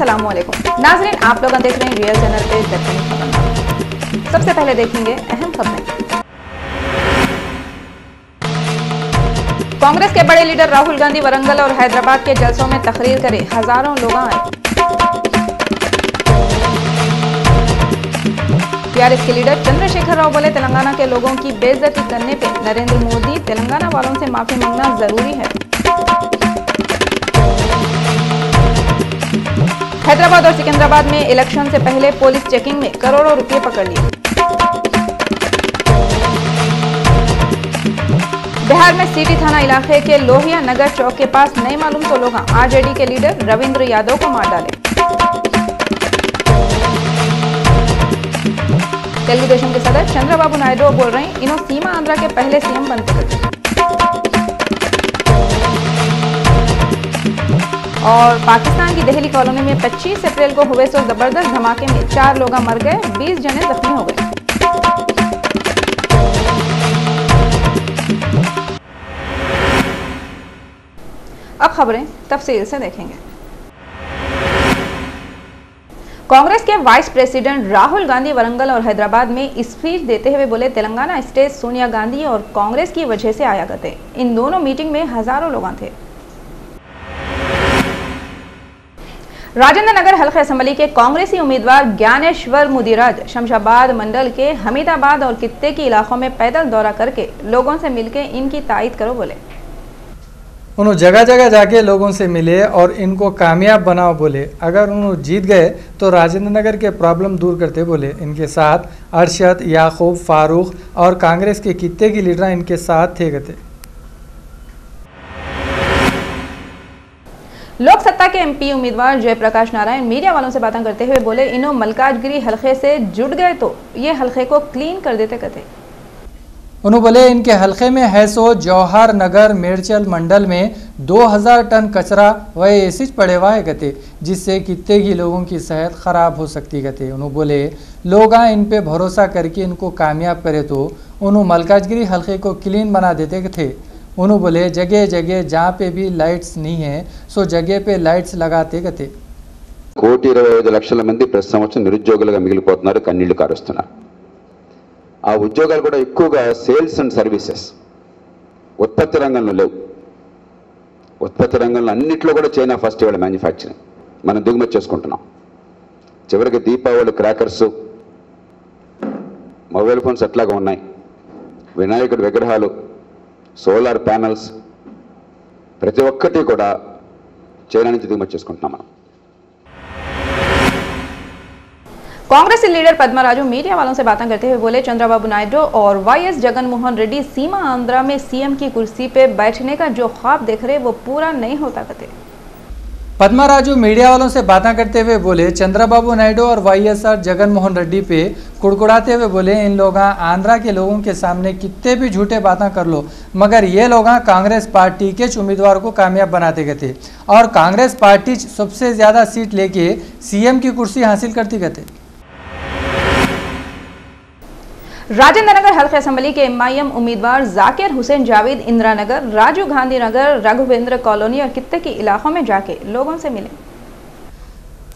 अस्सलाम वालेकुम नाज़रीन, आप लोग देख रहे हैं रियल चैनल पे दक्कनी खबरनामा। सबसे पहले देखेंगे अहम खबरें। कांग्रेस के बड़े लीडर राहुल गांधी वरंगल और हैदराबाद के जलसों में तकरीर करे, हजारों लोग आए। टीआरएस के लीडर चंद्रशेखर राव बोले, तेलंगाना के लोगों की बेइज्जती करने पे नरेंद्र मोदी तेलंगाना वालों से माफी मांगना जरूरी है। हैदराबाद और सिकंदराबाद में इलेक्शन से पहले पुलिस चेकिंग में करोड़ों रुपए पकड़ लिए। बिहार में सिटी थाना इलाके के लोहिया नगर चौक के पास नए मालूम तो लोग आरजेडी के लीडर रविंद्र यादव को मार डाले। तेलुगु देशम के सदर चंद्रबाबू नायडू बोल रहे हैं, इन्हों सीमा आंध्रा के पहले सीएम बनते थे। और पाकिस्तान की दिल्ली कॉलोनी में 25 अप्रैल को हुए सो जबरदस्त धमाके में 4 लोग मर गए, 20 जने जख्मी हो गए। अब खबरें तफसील से देखेंगे। कांग्रेस के वाइस प्रेसिडेंट राहुल गांधी वरंगल और हैदराबाद में स्पीच देते हुए बोले, तेलंगाना स्टेट सोनिया गांधी और कांग्रेस की वजह से आया करते। इन दोनों मीटिंग में हजारों लोग थे। राजेंद्र नगर हल्के असेंबली के कांग्रेसी उम्मीदवार ज्ञानेश्वर मुदिराज शमशाबाद मंडल के हमीदाबाद और कित्ते के इलाकों में पैदल दौरा करके लोगों से मिलकर इनकी तायीद करो बोले। उन्होंने जगह जगह जाके लोगों से मिले और इनको कामयाब बनाओ बोले। अगर उन्होंने जीत गए तो राजेंद्र नगर के प्रॉब्लम दूर करते बोले। इनके साथ अरशद, याकूब, फारूक और कांग्रेस के कित्ते की लीडर इनके साथ थे गए। लोक सत्ता के एमपी उम्मीदवार जयप्रकाश नारायण मीडिया वालों से बातें करते हुए बोले, इन्हों मलकाजगिरी हलके से जुड़ गए तो ये हलके को क्लीन कर देते कहते। उन्होंने बोले, इनके हलके में है सो जौहर नगर मेरचल मंडल में 2000 टन कचरा व एसिड पड़े हुआ है कहते, जिससे कितने ही लोगों की सेहत खराब हो सकती कहते। उन्होंने बोले, लोग इन पे भरोसा करके इनको कामयाब करे तो उन्होंने मलकाजगिरी हलके को क्लीन बना देते थे। उन्होंने बोले, जगह जगह जहाँ पे भी लाइट्स नहीं है सो जगह पे लाइट्स लगाते कहते। 1,25 లక్షల మంది ప్రతి సంవత్సరం నిరుద్యోగులుగా మిగిలిపోతున్నారు, కన్నీళ్లు కారుస్తున్నారు. ఆ ఉద్యోగాలు కూడా ఎక్కువగా సేల్స్ అండ్ సర్వీసెస్, ఉత్పత్తి రంగంలో లేవు. ఉత్పత్తి రంగంలో అన్నిట్లో కూడా చైనా ఫస్ట్ ఇవాళ మ్యానుఫ్యాక్చరింగ్ మనం దిగుమతి చేసుకుంటున్నాం. చివరికి దీపావళి క్రాకర్స్, మొబైల్ ఫోన్స్ అట్లాగా ఉన్నాయి, వినాయకుడి విగ్రహాలు, సోలార్ ప్యానల్స్ ప్రతి ఒక్కటి కూడా చైనా నుంచి దిగుమతి చేసుకుంటున్నాం మనం. कांग्रेस लीडर पद्माराजू मीडिया वालों से बातें करते हुए बोले, चंद्रबाबू नायडू और वाईएस जगनमोहन रेड्डी सीमा आंध्रा में सीएम की कुर्सी पे बैठने का जो ख्वाब देख रहे वो पूरा नहीं होता कहते। पद्माराजू मीडिया वालों से बातें करते हुए बोले, चंद्रबाबू नायडू और वाईएसआर जगनमोहन रेड्डी पे कुड़कुड़ाते हुए बोले, इन लोग आंध्रा के लोगों के सामने कितने भी झूठे बातें कर लो मगर ये लोग कांग्रेस पार्टी के उम्मीदवार को कामयाब बनाते गए थे और कांग्रेस पार्टी सबसे ज़्यादा सीट लेके सीएम की कुर्सी हासिल करती गए। राजेंद्र नगर हल्के असेंबली के एमआईएम उम्मीदवार जाकिर हुसैन जावेद इंदिरा नगर, राजीव गांधी नगर, रघुवेंद्र कॉलोनी और कित्ते के इलाकों में जाके लोगों से मिले।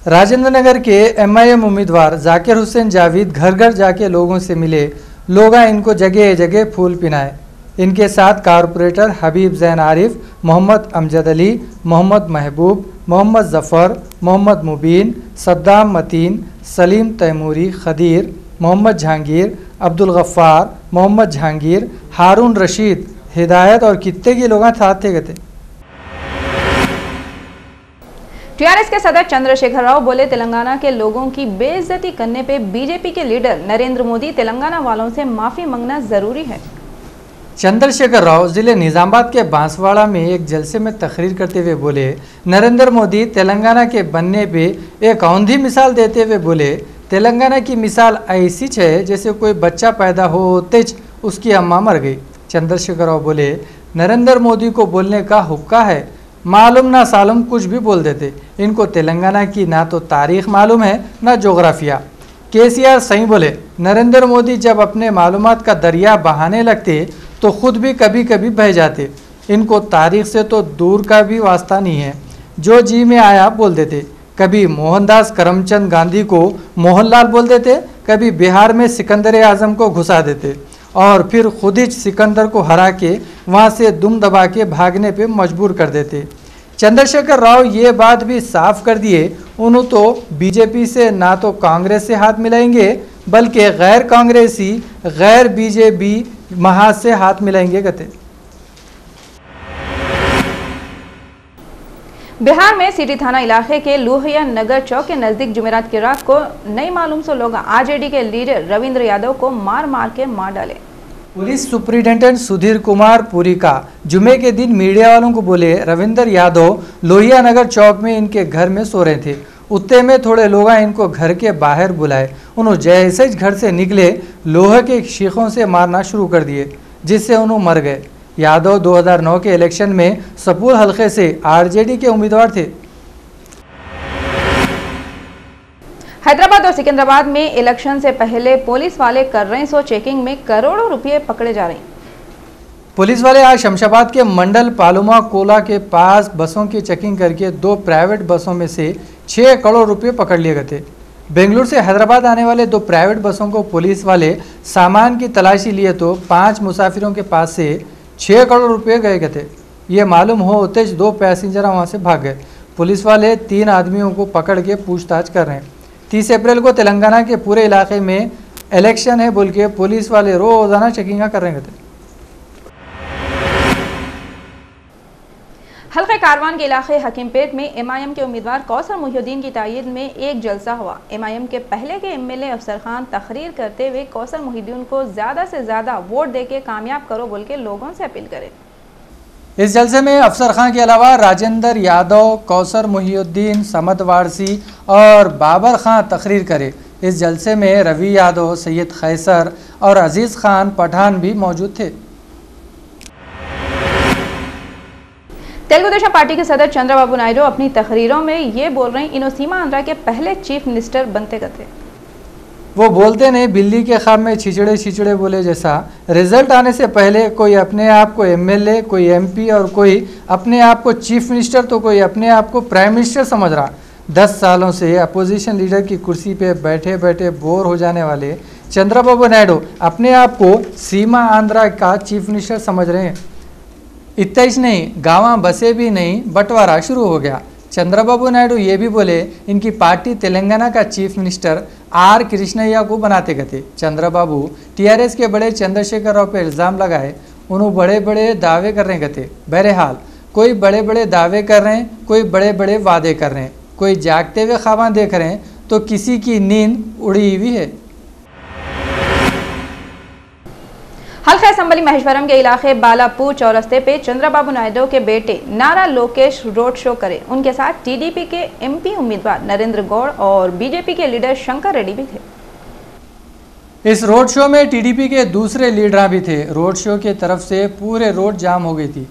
राजेंद्र नगर के एमआईएम उम्मीदवार जाकिर हुसैन जावेद घर घर जाके लोगों से मिले। लोग इनको जगह जगह फूल पिनाए। इनके साथ कारपोरेटर हबीब जैन आरिफ, मोहम्मद अमजद अली, मोहम्मद महबूब, मोहम्मद जफ़र, मोहम्मद मुबीन, सद्दाम मतीन, सलीम तैमूरी, खदीर, मोहम्मद जहांगीर, अब्दुल गफ्फार, मोहम्मद जहांगीर, हारून रशीद, हिदायत और कित्ते के लोग साथ थे गए। टीआरएस के सदर चंद्रशेखर राव बोले, तेलंगाना के लोगों की बेइज्जती करने पे बीजेपी के लीडर नरेंद्र मोदी तेलंगाना वालों से माफी मांगना जरूरी है। चंद्रशेखर राव जिले निजामाबाद के बांसवाड़ा में एक जलसे में तकरीर करते हुए बोले, नरेंद्र मोदी तेलंगाना के बनने पे एक औंधी मिसाल देते हुए बोले, तेलंगाना की मिसाल ऐसी है जैसे कोई बच्चा पैदा होते उसकी अम्मा मर गई। चंद्रशेखर राव बोले, नरेंद्र मोदी को बोलने का हुक्का है, मालूम ना सालूम कुछ भी बोल देते। इनको तेलंगाना की ना तो तारीख मालूम है ना जोग्राफिया। केसीआर सही बोले, नरेंद्र मोदी जब अपने मालूमात का दरिया बहाने लगते तो खुद भी कभी कभी बह जाते। इनको तारीख से तो दूर का भी वास्ता नहीं है, जो जी में आया बोल देते। कभी मोहनदास करमचंद गांधी को मोहनलाल बोल देते, कभी बिहार में सिकंदर आजम को घुसा देते और फिर खुद ही सिकंदर को हरा के वहाँ से दुम दबा के भागने पे मजबूर कर देते। चंद्रशेखर राव ये बात भी साफ कर दिए, उन्होंने तो बीजेपी से ना तो कांग्रेस से हाथ मिलाएंगे बल्कि गैर कांग्रेसी गैर बीजेपी महाज से हाथ मिलाएंगे कहते। बिहार में सिटी थाना इलाके के लोहिया नगर चौक के नजदीक जुमेरात की रात को नई मालूम से लोग आरजेडी के लीडर रविंद्र यादव को मार मार के मार डाले। पुलिस सुपरिटेंडेंट सुधीर कुमार पुरी का जुमे के दिन मीडिया वालों को बोले रविंद्र यादव लोहिया नगर चौक में इनके घर में सो रहे थे। उतने में थोड़े लोग इनको घर के बाहर बुलाए, उन्होंने जैसे ही घर से निकले लोहे के शीखों से मारना शुरू कर दिए जिससे उन्होंने मर गए। यादव 2009 के इलेक्शन में सपूर हलके से आरजेडी के उम्मीदवार थे। हैदराबाद और सिकंदराबाद में इलेक्शन से पहले पुलिस वाले कर रहे सो चेकिंग में करोड़ों रुपए पकड़े जा रहे हैं। पुलिस वाले आज शमशाबाद के मंडल पालुमा कोला के पास बसों की चेकिंग करके 2 प्राइवेट बसों में से 6 करोड़ रुपए पकड़ लिए गए थे। बेंगलुरु से हैदराबाद आने वाले 2 प्राइवेट बसों को पुलिस वाले सामान की तलाशी लिए तो 5 मुसाफिरों के पास से 6 करोड़ रुपए गए थे। ये मालूम होते 2 पैसेंजर वहाँ से भाग गए। पुलिस वाले 3 आदमियों को पकड़ के पूछताछ कर रहे हैं। 30 अप्रैल को तेलंगाना के पूरे इलाके में इलेक्शन है बोल के पुलिस वाले रोजाना चेकिंग कर रहे थे। हल्के कारवान के इलाके हकीमपेट में एमआईएम के उम्मीदवार कौसर मुहिउद्दीन की तायद में एक जलसा हुआ। एमआईएम के पहले के एमएलए अफसर खान तकरीर करते हुए कौसर मुहिउद्दीन को ज्यादा से ज्यादा वोट देके कामयाब करो बोल के लोगों से अपील करे। इस जलसे में अफसर खान के अलावा राजेंद्र यादव, कौसर मुहिउद्दीन, समद वारसी और बाबर खान तकरीर करे। इस जलसे में रवि यादव, सैयद खैसर और अजीज खान पठान भी मौजूद थे। तेलुगु देशम पार्टी के सदर चंद्रबाबू नायडू अपनी तकरीरों में ये बोल रहे हैं इनो सीमा आंध्रा के पहले चीफ मिनिस्टर बनते गए। वो बोलते नहीं बिल्ली के खाब में छिचड़े छिचड़े बोले जैसा, रिजल्ट आने से पहले कोई अपने आप को एमएलए, कोई एमपी और कोई अपने आप को चीफ मिनिस्टर तो कोई अपने आप को प्राइम मिनिस्टर समझ रहा। 10 सालों से अपोजिशन लीडर की कुर्सी पे बैठे बैठे बोर हो जाने वाले चंद्रबाबू नायडू अपने आप को सीमा आंध्रा का चीफ मिनिस्टर समझ रहे हैं। इतना ही नहीं, गाँव बसे भी नहीं, बंटवारा शुरू हो गया। चंद्रबाबू नायडू ये भी बोले इनकी पार्टी तेलंगाना का चीफ मिनिस्टर आर कृष्णैया को बनाते गए थे। चंद्रबाबू टीआरएस के बड़े चंद्रशेखर राव पर इल्ज़ाम लगाए, उन्होंने बड़े बड़े दावे कर रहे थे। बहरहाल कोई बड़े बड़े दावे कर रहे हैं, कोई बड़े बड़े वादे कर रहे हैं, कोई जागते हुए ख्वाब देख रहे हैं तो किसी की नींद उड़ी हुई है। हल्का असम्बली महेश्वरम के इलाके बालापुर चौरस्ते पे चंद्रबाबू नायडू के बेटे नारा लोकेश रोड शो करे। उनके साथ टीडीपी के एमपी उम्मीदवार नरेंद्र गौड़ और बीजेपी के लीडर शंकर रेड्डी भी थे। इस रोड शो में टीडीपी के दूसरे लीडर भी थे। रोड शो की तरफ से पूरे रोड जाम हो गई थी।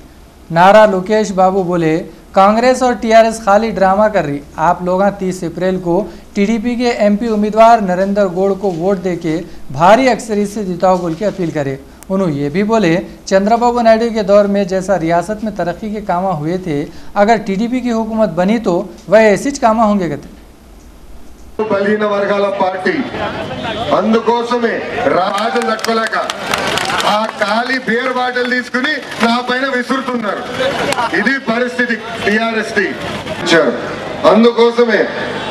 नारा लोकेश बाबू बोले कांग्रेस और टीआरएस खाली ड्रामा कर रही। आप लोग 30 अप्रैल को टीडीपी के एमपी उम्मीदवार नरेंद्र गौड़ को वोट देके भारी अक्सरियत से जिताओ बोल के अपील करे। उन्होंने ये भी बोले चंद्रबाबू नायडू के दौर में जैसा रियासत में तरक्की के काम हुए थे, अगर टीडीपी की हुकूमत बनी तो वह ऐसे ही काम होंगे कहते। బలహీన వర్గాల పార్టీ అందుకోసమే రాజు దక్కలేక ఆ ఖాళీ బీర్ బాటిల్ తీసుకుని నా పైన విసురుతున్నారు। ఇది పరిస్థితి టిఆర్ఎస్ ది। అందుకోసమే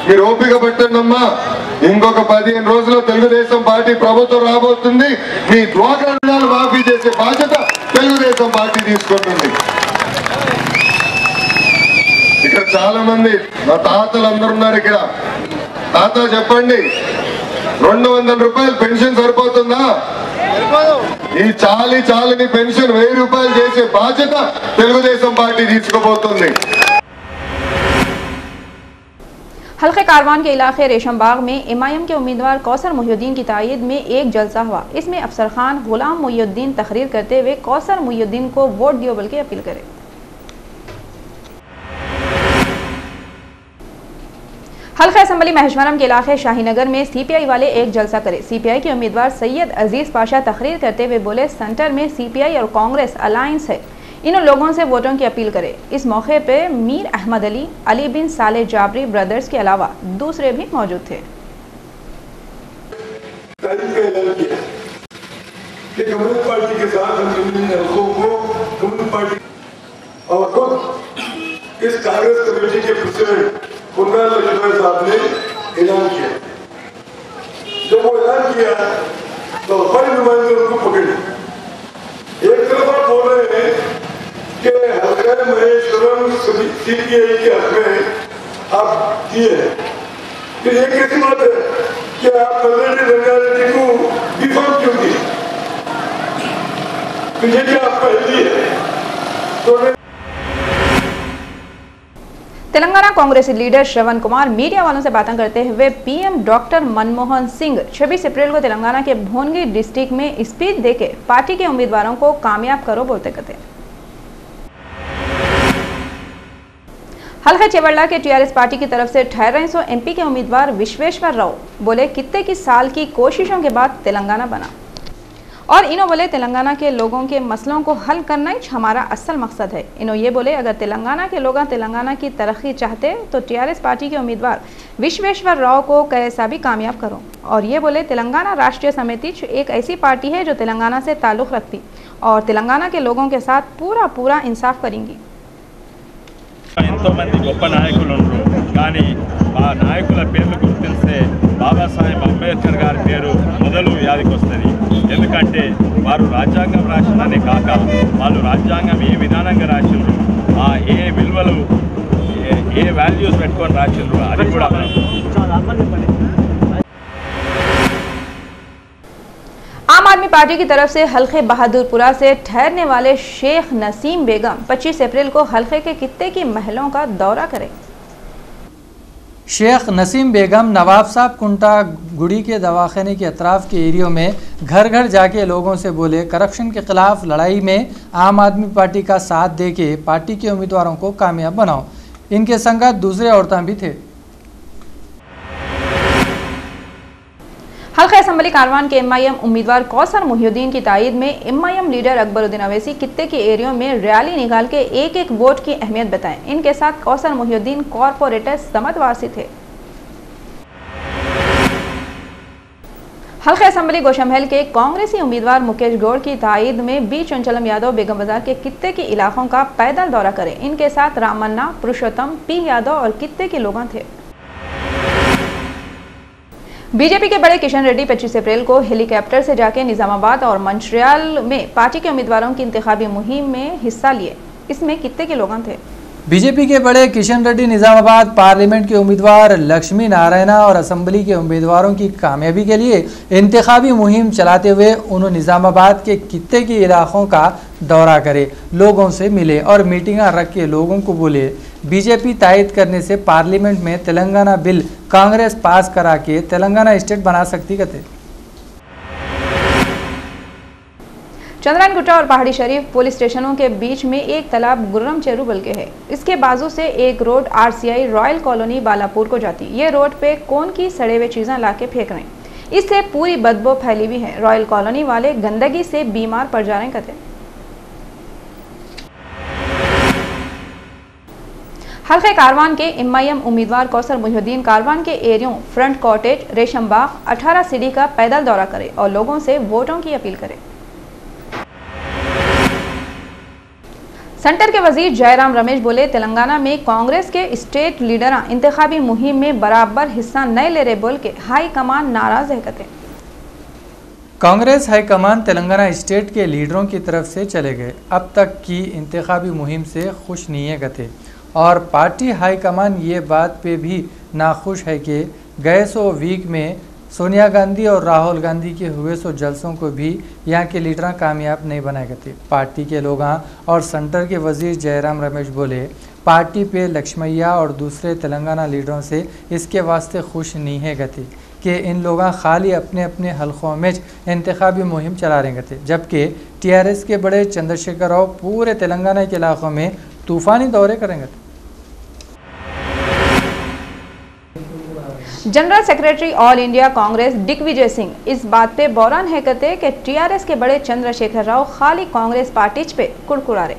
మీరు ఓపిక పట్టండమ్మా, ఇంకొక 15 రోజుల్లో తెలుగుదేశం పార్టీ ప్రభుత్వం రాబోతుంది। మీ డ్వాక్రా రుణాలు మాఫీ చేసే బాధ్యత తెలుగుదేశం పార్టీ తీసుకుంటుంది। ఇక్కడ చాలా మంది మా తాతలు అందరూ ఉన్నారు ఇక్కడ। తాత చెప్పండి, 200 రూపాయలు పెన్షన్ సరిపోతుందా? ఈ చాలని పెన్షన్ 1000 రూపాయలు చేసే బాధ్యత తెలుగుదేశం పార్టీ తీసుకోబోతుంది। हल्के कारवान के इलाके रेशम बाग में एमआईएम के उम्मीदवार कौसर मुहिउद्दीन की तायद में एक जलसा हुआ। इसमें अफसर खान गुलाम मुहिउद्दीन तकरीर करते हुए कौसर मुहिउद्दीन को वोट दियो बल्कि अपील करे। हल्का असम्बली महेश्वरम के इलाके शाहीनगर में सीपीआई वाले एक जलसा करे। सीपीआई के उम्मीदवार सैयद अजीज पाशा तकरीर करते हुए बोले सेंटर में सीपीआई और कांग्रेस अलायंस है, इन लोगों से वोटों की अपील करें। इस मौके पे मीर अहमद अली, अली बिन साले जाबरी ब्रदर्स के अलावा दूसरे भी मौजूद थे। कम्युनिस्ट पार्टी के साथ हम कम्युनिस्ट पार्टी और खुद इस कांग्रेस कमेटी के प्रेसिडेंट कुंदन लक्ष्मण साहब ने ऐलान किया। जब वो ऐलान किया तो बड़े नुमाइंदे उनको पकड़े। एक तरफ आप बोल रहे हैं कि हल्का महेश्वरम सीपीआई के हक में आप किए हैं, फिर एक कैसी बात है कि आप कल्लड़ी रंगारेड्डी को डिफॉर्म क्यों किए? तो ये क्या आपका हिंदी है? तो तेलंगाना कांग्रेसी लीडर श्रवण कुमार मीडिया वालों से बातें करते हुए पीएम डॉक्टर मनमोहन सिंह 26 अप्रैल को तेलंगाना के भोनगी डिस्ट्रिक्ट में स्पीच देके पार्टी के उम्मीदवारों को कामयाब करो बोलते कहते। हल्का चेवड़ला के टीआरएस पार्टी की तरफ से 1800 एमपी के उम्मीदवार विश्वेश्वर राव बोले कितने की साल की कोशिशों के बाद तेलंगाना बना और इन्हों बोले तेलंगाना के लोगों के मसलों को हल करना ही हमारा असल मकसद है। इन्हों ये बोले अगर तेलंगाना के लोग तेलंगाना की तरक्की चाहते तो टीआरएस पार्टी के उम्मीदवार विश्वेश्वर राव को कैसा भी कामयाब करो। और ये बोले तेलंगाना राष्ट्रीय समिति एक ऐसी पार्टी है जो तेलंगाना से ताल्लुक़ रखती और तेलंगाना के लोगों के साथ पूरा इंसाफ करेंगी। ఎంతో మంది గొప్ప నాయకులు ఉన్నారు, కానీ ఆ నాయకుల పేర్లు గుర్తిస్తే బాబాసాహెబ్ అంబేద్కర్ గారి పేరు మొదలు వ్యాధికి వస్తుంది. ఎందుకంటే వారు రాజ్యాంగం రాసిననే కాక వాళ్ళు రాజ్యాంగం ఏ విధానంగా రాసిండ్రు, ఆ ఏ విలువలు ఏ వాల్యూస్ పెట్టుకొని రాసిండ్రు అది కూడా आम आदमी पार्टी की तरफ से हल्के बहादुरपुरा से ठहरने वाले शेख नसीम बेगम 25 अप्रैल को हल्के के कित्ते की महलों का दौरा करें। शेख नसीम बेगम नवाब साहब कुंटा गुड़ी के दवाखाने के अतराफ के एरियो में घर घर जाके लोगों से बोले करप्शन के खिलाफ लड़ाई में आम आदमी पार्टी का साथ दे के पार्टी के उम्मीदवारों को कामयाब बनाओ। इनके संगत दूसरे औरतें भी थे। हल्का असम्बली कारवान के एमआईएम उम्मीदवार कौसर मुहिउद्दीन की तायद में एमआईएम लीडर अकबरुद्दीन अवैसी कित्ते के एरियो में रैली निकाल के एक वोट की अहमियत बताएं। इनके साथ कौसर मुहिउद्दीन कॉरपोरेटर समद वासी थे। हल्का असम्बली गोशमहल के कांग्रेसी उम्मीदवार मुकेश गौड़ की तायद में बी चंचलम यादव बेगम बाजार के कित्ते के इलाकों का पैदल दौरा करें। इनके साथ रामन्ना, पुरुषोत्तम, पी यादव और कित्ते के लोग थे। बीजेपी के बड़े किशन रेड्डी 25 अप्रैल को हेलीकॉप्टर से जाके निजामाबाद और मंचियाल में पार्टी के उम्मीदवारों की इंतखाबी मुहिम में हिस्सा लिए। इसमें कित्ते के लोग थे। बीजेपी के बड़े किशन रेड्डी निजामाबाद पार्लियामेंट के उम्मीदवार लक्ष्मी नारायणा और असम्बली के उम्मीदवारों की कामयाबी के लिए इंतखाबी मुहिम चलाते हुए उन्होंने निजामाबाद के कित्ते के इलाकों का दौरा करे, लोगों से मिले और मीटिंगां रख के लोगों को बोले बीजेपी तायद करने से पार्लियामेंट में तेलंगाना बिल कांग्रेस पास करा के तेलंगाना स्टेट बना सकती कहते। चंद्रायन गुट्टा और पहाड़ी शरीफ पुलिस स्टेशनों के बीच में एक तालाब गुर्रम चेरू बल्कि है। इसके बाजू से एक road RCI royal colony Balapur को जाती। ये रोड पे कौन की सड़े हुए चीजें लाके फेंक रहे हैं। इससे पूरी बदबू फैली हुई है। रॉयल कॉलोनी वाले गंदगी से बीमार पड़ जा रहे हैं कहते। हल्के कारवान के एमआईएम उम्मीदवार कौसर मुहिउद्दीन कारवान के एरियो फ्रंट कॉटेज, रेशम बाग, 18 सीढ़ी का पैदल दौरा करे और लोगों से वोटों की अपील करे। सेंटर के वजीर जयराम रमेश बोले तेलंगाना में कांग्रेस के स्टेट लीडर इंतखाबी मुहिम में बराबर हिस्सा नहीं ले रहे बोल के हाई कमान नाराज है कहते। कांग्रेस हाईकमान तेलंगाना स्टेट के लीडरों की तरफ से चले गए, अब तक की इंतखाबी मुहिम से खुश नहीं है कहते। और पार्टी हाईकमान ये बात पे भी नाखुश है कि गए सो वीक में सोनिया गांधी और राहुल गांधी के हुए सो जलसों को भी यहाँ के लीडर कामयाब नहीं बनाए गए थे। पार्टी के लोग और सेंटर के वजीर जयराम रमेश बोले पार्टी पे लक्ष्मैया और दूसरे तेलंगाना लीडरों से इसके वास्ते खुश नहीं है गए कि इन लोग खाली अपने अपने हलकों में इंतखाबी मुहिम चला रहे थे, जबकि टीआरएस के बड़े चंद्रशेखर राव पूरे तेलंगाना के इलाकों में तूफानी दौरे करेंगे। General secretary all India Congress Digvijay Singh इस बात पे बौरान है कहते कि टीआरएस के बड़े चंद्रशेखर राव खाली कांग्रेस पार्टी पे कुड़कुड़ा रहे।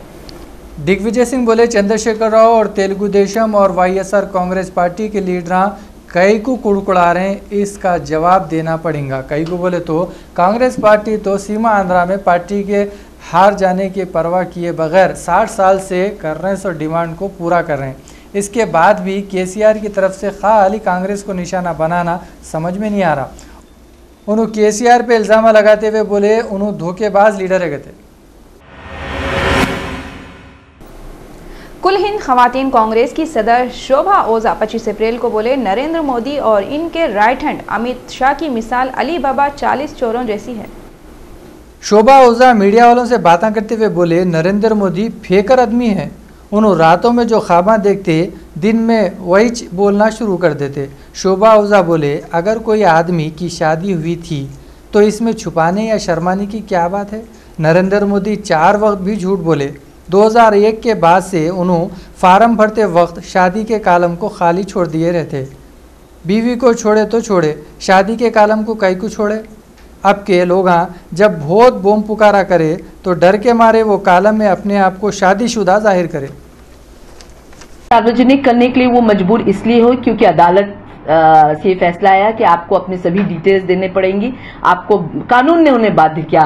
दिग्विजय सिंह बोले चंद्रशेखर राव और तेलुगु देशम और वाईएसआर कांग्रेस पार्टी के लीडर कई को कुड़कुड़ा रहे हैं, इसका जवाब देना पड़ेगा। कई को बोले तो कांग्रेस पार्टी तो सीमा आंध्रा में पार्टी के हार जाने की परवाह किए बगैर 60 साल से कर रहे हैं, सो डिमांड को पूरा कर रहे हैं। इसके बाद भी केसीआर की तरफ से खाली कांग्रेस को निशाना बनाना समझ में नहीं आ रहा। उन्होंने केसीआर पे इल्ज़ाम लगाते हुए बोले उन्होंने धोखेबाज लीडर है कहते। कुल हिंद खवातीन कांग्रेस की सदर शोभा ओझा 25 अप्रैल को बोले नरेंद्र मोदी और इनके राइट हैंड अमित शाह की मिसाल अली बाबा 40 चोरों जैसी है। शोभा ओझा मीडिया वालों से बातें करते हुए बोले नरेंद्र मोदी फेकर आदमी है, उन्होंने रातों में जो ख्वाबा देखते दिन में वही बोलना शुरू कर देते। शोभा ओझा बोले अगर कोई आदमी की शादी हुई थी तो इसमें छुपाने या शर्माने की क्या बात है। नरेंद्र मोदी 4 वक्त भी झूठ बोले। 2001 के बाद से उन्होंने फार्म भरते वक्त शादी के कालम को खाली छोड़ दिए रहते। बीवी को छोड़े तो छोड़े, शादी के कालम को कई को छोड़े। अब के लोग जब बहुत बोम पुकारा करे तो डर के मारे वो कालम में अपने आप को शादीशुदा जाहिर करे। सार्वजनिक करने के लिए वो मजबूर इसलिए हो क्योंकि अदालत से ये फैसला आया कि आपको अपने सभी डिटेल्स देने पड़ेंगी, आपको कानून ने उन्हें बाध्य किया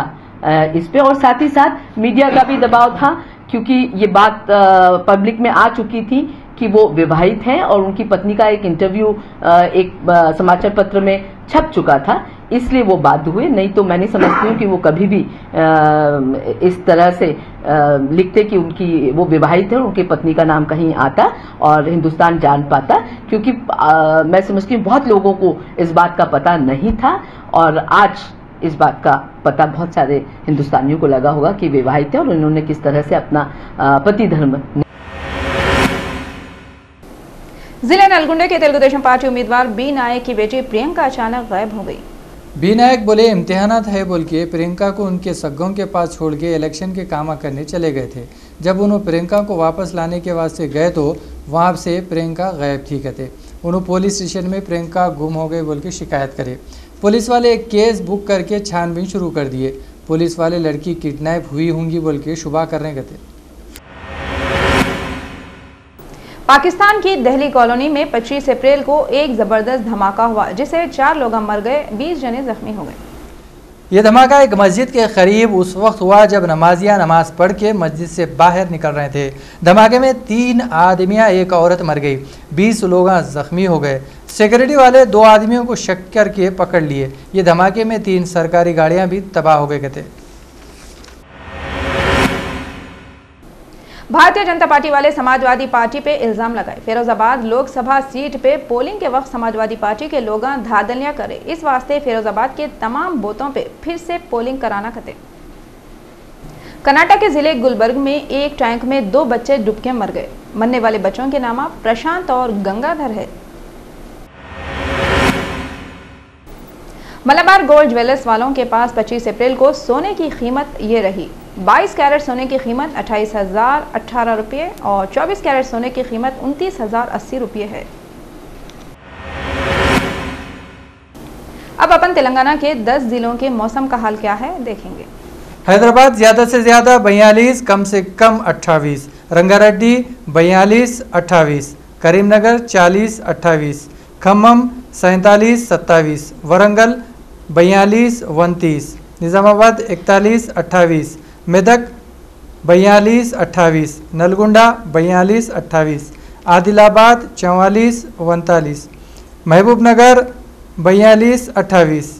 इस पे, और साथ ही साथ मीडिया का भी दबाव था क्योंकि ये बात पब्लिक में आ चुकी थी कि वो विवाहित हैं और उनकी पत्नी का एक इंटरव्यू एक समाचार पत्र में छप चुका था, इसलिए वो बाध्य हुए। नहीं तो मैं नहीं समझती हूँ कि वो कभी भी इस तरह से लिखते कि उनकी वो विवाहित है और उनकी पत्नी का नाम कहीं आता और हिंदुस्तान जान पाता, क्योंकि मैं समझती हूँ बहुत लोगों को इस बात का पता नहीं था और आज इस बात का पता बहुत सारे हिंदुस्तानियों को लगा होगा कि विवाहित है और उन्होंने किस तरह से अपना पति धर्म। जिले नलगुंडे के तेलुगु देशम पार्टी उम्मीदवार बी नायक की बेटी प्रियंका अचानक गायब हो गई। बी नायक बोले इम्तिहानात है बोल के प्रियंका को उनके सग्गों के पास छोड़ के इलेक्शन के काम करने चले गए थे। जब उन्होंने प्रियंका को वापस लाने के वास्ते गए तो वहाँ से प्रियंका गायब थी कहते। उन्होंने पुलिस स्टेशन में प्रियंका गुम हो गई बोल के शिकायत करे। पुलिस वाले एक केस बुक करके छानबीन शुरू कर दिए। पुलिस वाले लड़की किडनैप हुई होंगी बोल के शुबा कर रहे कहते। पाकिस्तान की दिल्ली कॉलोनी में 25 अप्रैल को एक जबरदस्त धमाका हुआ जिसे 4 लोग मर गए, 20 जने जख्मी हो गए। यह धमाका एक मस्जिद के करीब उस वक्त हुआ जब नमाजियां नमाज पढ़ के मस्जिद से बाहर निकल रहे थे। धमाके में 3 आदमियां एक औरत मर गई, 20 लोग जख्मी हो गए। सिक्योरिटी वाले 2 आदमियों को शक करके पकड़ लिए। ये धमाके में 3 सरकारी गाड़ियां भी तबाह हो गए थे। भारतीय जनता पार्टी वाले समाजवादी पार्टी पे इल्जाम लगाए। फिरोजाबाद लोकसभा सीट पे पोलिंग के वक्त समाजवादी पार्टी के लोग धांधलियां करे, इस वास्ते फिरोजाबाद के तमाम बूथों पे फिर से पोलिंग कराना कहते। कर्नाटक के जिले गुलबर्ग में एक टैंक में 2 बच्चे डूब के मर गए। मरने वाले बच्चों के नाम प्रशांत और गंगाधर है। मलाबार गोल्ड ज्वेलर्स वालों के पास 25 अप्रैल को सोने की कीमत ये रही। 22 कैरेट सोने की कीमत 28,018 रुपये और 24 कैरेट सोने की कीमत 29,080 रुपये है। अब अपन तेलंगाना के 10 जिलों के मौसम का हाल क्या है देखेंगे। हैदराबाद ज्यादा से ज्यादा 42, कम से कम 28, रंगारेड्डी 42, 28, करीमनगर 40, 28, खम्मम 47, 27, वरंगल 42, 29, निजामाबाद 41, 28, मेदक 42, 28, नलगुंडा 42, 28, आदिलाबाद 44, 39, महबूबनगर 42, 28।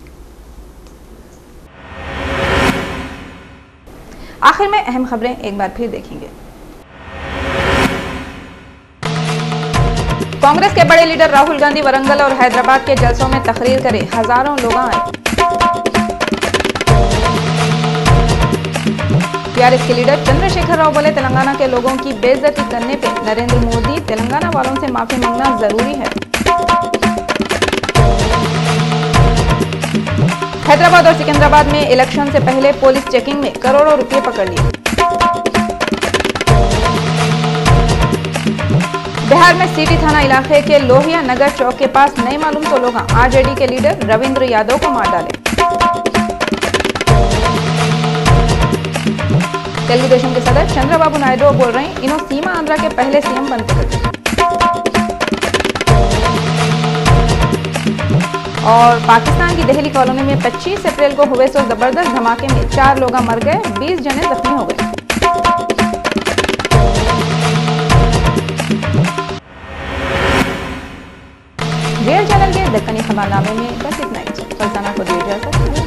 आखिर में अहम खबरें एक बार फिर देखेंगे। कांग्रेस के बड़े लीडर राहुल गांधी वरंगल और हैदराबाद के जलसों में तकरीर करे, हजारों लोग आए। टीआरएस के लीडर चंद्रशेखर राव बोले तेलंगाना के लोगों की बेइज्जती करने पे नरेंद्र मोदी तेलंगाना वालों से माफी मांगना जरूरी है। हैदराबाद और सिकंदराबाद में इलेक्शन से पहले पुलिस चेकिंग में करोड़ों रुपए पकड़ लिए। बिहार में सिटी थाना इलाके के लोहिया नगर चौक के पास नए मालूम तो लोग आरजेडी के लीडर रविंद्र यादव को मार डाले। तेलुगु देशम के सदस्य चंद्रबाबु नायडू बोल रहे हैं, इन्हों सीमा आंध्रा के पहले सीएम बनते थे। और पाकिस्तान की दिल्ली कॉलोनी में 25 अप्रैल को हुए सो जबरदस्त धमाके में 4 लोग मर गए, 20 जने जख्मी हो गए। रियल चैनल के दक्कनी खबरनामे में बस इतना ही। फरजाना को दिया इजाजत।